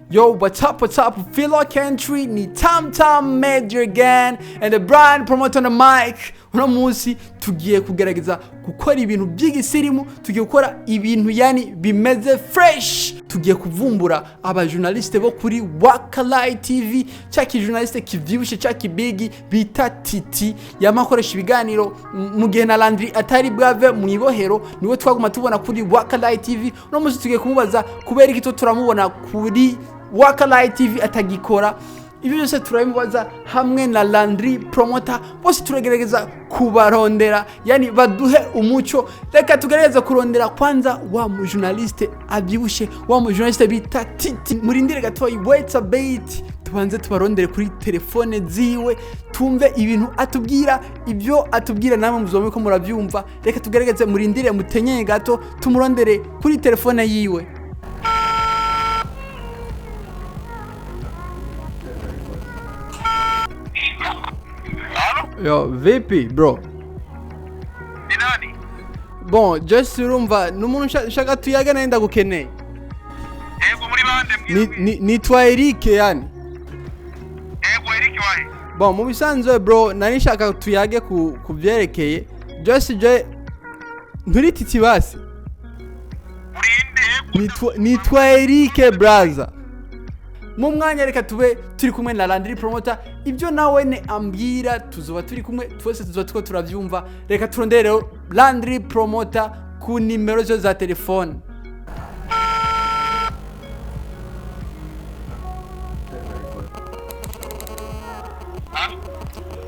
Yo, what's up, fellow country, ni Tam Major again, and the brand promoter on the mic. Uno munsi tugiye kugerageza gukora ibintu by'igisirimu, tugiye gukora ibintu yani bimeze fresh. Tugiye kuvumbura aba journaliste bo kuri Waka TV, chaki journaliste kivyibushe chaki bigi bita Thiti, yamakoresha ibiganiro mu gihe na Landry atari bwave mu ibohero, niwe twaguma tubona kuri Waka TV. Uno munsi tugiye kumubaza kubera iki turamubona kuri Waka TV atagikora. Ibi byose turabimubaza hamwe na Landry Promoter, bose turagerageza kubarondera yani baduhe umuco. Reka tugerageza kurondera kwanza wa mu journaliste abyibushe, wa mu journaliste bita Thiti. Murindire gatoyi, wait a bit, tubanze tubarondere kuri telefone ziwe, tumve ibintu atubwira, ibyo atubwira namwe muzome ko murabyumva. Reka tugerageze, murindire mutenye gato, tumurondere kuri telefone yiwe. Yo, vipi bro? Ni nani? Bon, just urumva numuntu shaka tuyaga nenda gukeneye. Yego muri bande Nitwa Eric yani. Yego Eric wahe? Bon, mu bisanzwe bro, nari shaka tuyage kubyerekeye. Just je nturi Thiti basi. Urinde? Nitwa Eric brother. Mu mwanya reka tube turi kumwe na Landry Promoter, ibyo nawe ne ambwira tuzoba turi kumwe, twese tuzoba tuko turavyumva. Reka turondere Landry Promoter ku nimero zo za telefone.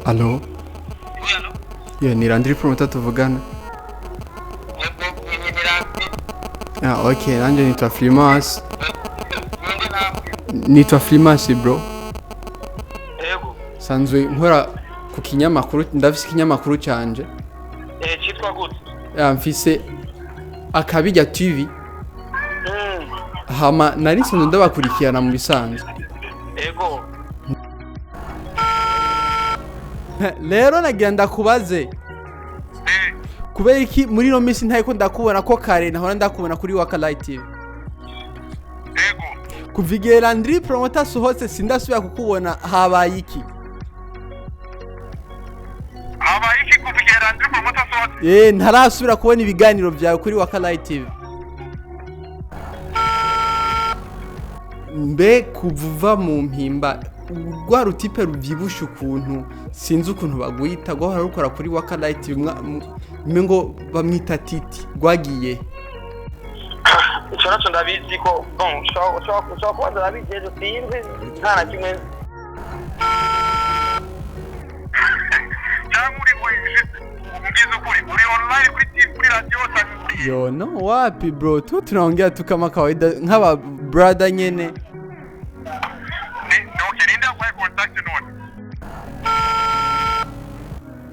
Allo? Hello? Yo, ni Landry Promoter tuvugana. Yego ni Landry. Ah, okay, nanje nitwa Flimas. Nitwa Flimas bro. Yego. Sanzwe nkora ku kinyamakuru, ndafise kinyamakuru cyanje. Cyitwa gute? Mfise akabijya TV. Hama narisinze ndabakurikirana mu bisanzwe. Yego. Lero nagenda kubaze. Kubera iki muri no minsi ntayiko ndakubona ko kare nahora ndakubona kuri Waka TV. Yego. Kuvigera Landry Promoter sohotse sindasubira kukubona, habaye iki? Habaye iki kuvigera Landry Promoter sohotse? Ntarasubira kubona ibiganiro byawe kuri Waka TV. Mbe kuvuva mu mpimba rwa rutipe ruvyibusha ukuntu sinzi ukuntu baguyita gahora rukora kuri Waka TV, ngo bamwita Thiti, rwagiye icyo nacyo ndabizi ko ushobora kuba ndabizi sinzi nta na kimwe cyangwa uri online kuri radio cyangwa yo no wapi bro, tunaongea tu kama kawaida nk'aba brother nyene. Nenda kwa contact none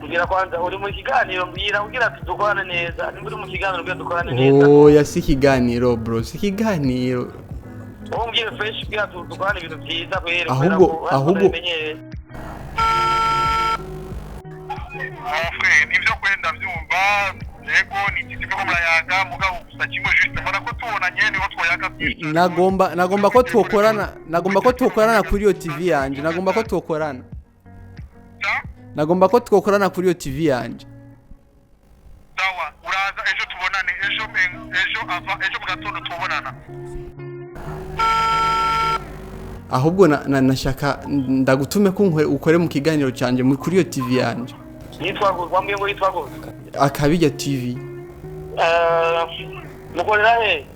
kugira kwanza uri mu kiganiro mbira kugira tudukorane neza, ni muri mu kiganiro kugira dukorane neza. Oh ya si kiganiro bro, si kiganiro. Mbwira fresh kugira tudukorane ibintu byiza kwera. Ahubwo nibyo kwenda byumva. Yego ni Thiti ko murayaga mugabo gusa kimwe juste mbona ko tubonanye niho twoyaga byinshi. nagomba ko twokorana kuri yo TV yanje, nagomba ko twokorana kuri yo TV yanje. Sawa, uraza ejo tubonane, ejo mu gatondo tubonana. Ahubwo nashaka ndagutume ko ukore mu kiganiro canje kuri yo TV yanje. Wambwiye ngo yitwa gute? Akabijya TV. Mukorera he?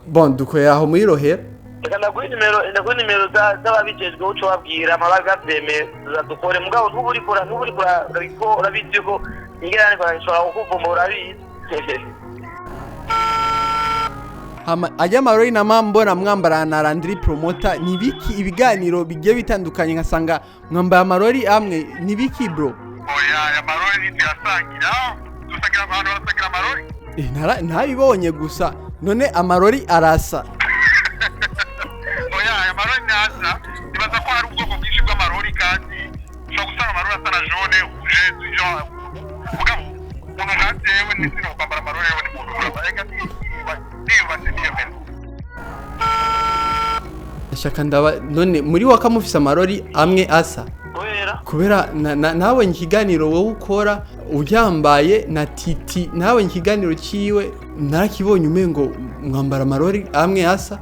Bon, dukorera aho muri Rohera. Reka ndaguha nimero z'ababijejwe uco babwira amabaga bemeza dukore mugabo ntuburi ko urabizi ko ingirane kwa nshobora kukuvumbura abizi. Ajya marori na mbona mwambara na Landry Promoter, nibiki ibiganiro bigiye bitandukanye nkasanga mwambara amarori amwe, nibiki bro? Oya ya marori ntiyasangira, dusangira abantu basangira amarori. Ntabibonye gusa none amarori arasa. Oya ya marori nasa nibaza ko hari ubwoko bwinshi bw'amarori kandi ushobora gusanga amarori asa na jaune, rouge, genre mugabo umuntu nkatewe n'izino kwambara amarori yewe ni muntu urabaga niba niyo meza. ashaka ndaba none muri Waka mufise amarori amwe asa kubera nawe ikiganiro wowe ukora uryambaye na Thiti nawe ikiganiro ciwe narakibonye umengo mwambara amarori amwe asa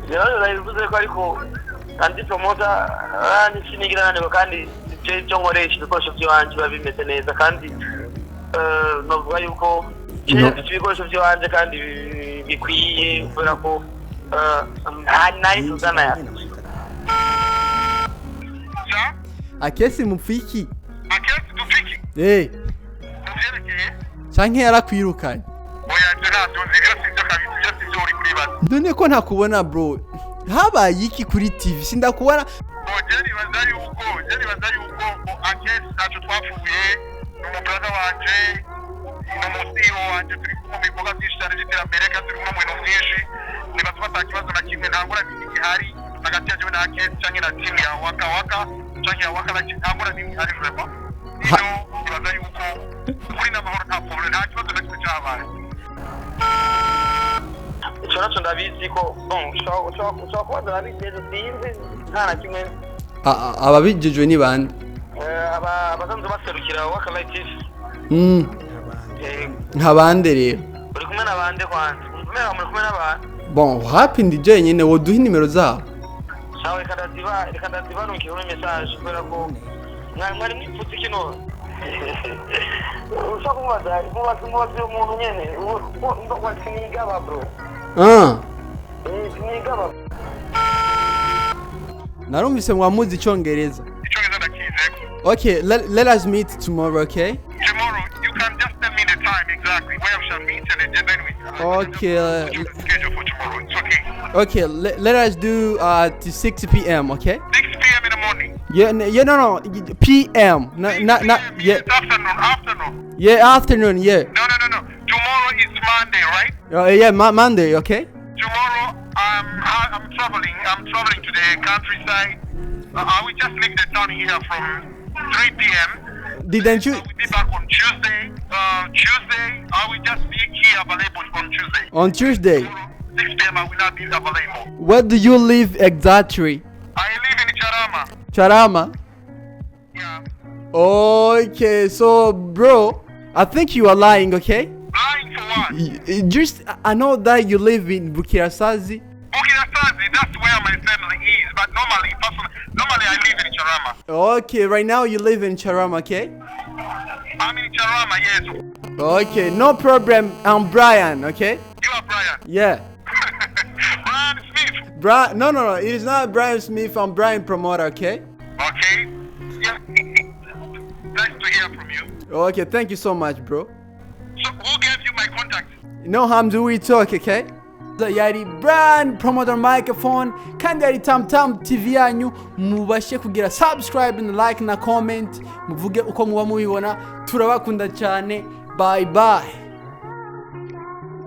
bivuze ko ariko Landry Promoter sinigira nane kandi cyo nkoresha ibikoresho by'abandi babimeze neza kandi novuga yuko ibikoresho by'abandi kandi bikwiye kubera ko nari tuzana ya akesi mupfiki dufiki canke yarakwirukanye oya ntatunze ibyo sivyo kabisa ibyo sivyo uri kuri base none ko ntakubona bro habaye iki kuri TV sindakubona jeri baza yuko akesi nacho twapfuye n'umubrother wanje n'umusiyo wanje turi kumwe mu bikorwa byinshi cyane by'iterambere kandi turi kumwe mu bintu byinshi niba twata kibazo na kimwe ntangura n'iki hari hagati yaje na akesi canke na team ya Waka canke ya Waka ntangura n'iki hari vraiment iyo baza yuko kuri n'amahoro nta problem nta kibazo na kimwe cyabaye ico ndabizi ko ushobora kuba ndabizi sinzi nta na kimwe ababijejwe ni bande abasanzwe baserukira Waka Live nk'abande rero uri kumwe n'abande kwanza muri kumwe n'abande bon happy ndi jenyine woduha nimero zabo sawa reka ndaziba nukira uri message kubera ko mwari mwipfutse kino ushaka kumubaza umuntu nyene ngo sinigaba bro sinigaba narumvise mwamuzi icongereza ndakizeko okay let us meet tomorrow okay tomorrow you can just tell me the time exactly where we shall meet and then we okay schedule for tomorrow it's okay okay let us do to 6 p.m. okay 6 p.m. in the morning yeah no p.m. not yeah afternoon yeah afternoon yeah no tomorrow is Monday right yeah Monday okay tomorrow I'm traveling to the countryside I will just leave the town here from 3 p.m. Didn't you? I will be back on Tuesday. I will just be here available on Tuesday. On Tuesday? 6 p.m. I will not be available. Where do you live exactly? I live in Charama. Charama? Yeah. Okay, so bro, I think you are lying, okay? Lying for what? Just, I know that you live in Bukirasazi. Bukirasazi, that's where my family is, but normally I live in Charama. Okay, right now you live in Charama, okay? I'm in Charama, yes. Okay, no problem. I'm Brian, okay? You are Brian? Yeah. Brian Smith? No, it is not Brian Smith. I'm Brian Promoter, okay? Okay. Yeah. Nice to hear from you. Okay, thank you so much, bro. So, who gave you my contact? No harm do we talk, okay? Yari Brand Promoter Microphone kandi yari Tam TV yanyu mubashe kugira subscribe na like na comment muvuge uko muba mubibona turabakunda cyane bye bye.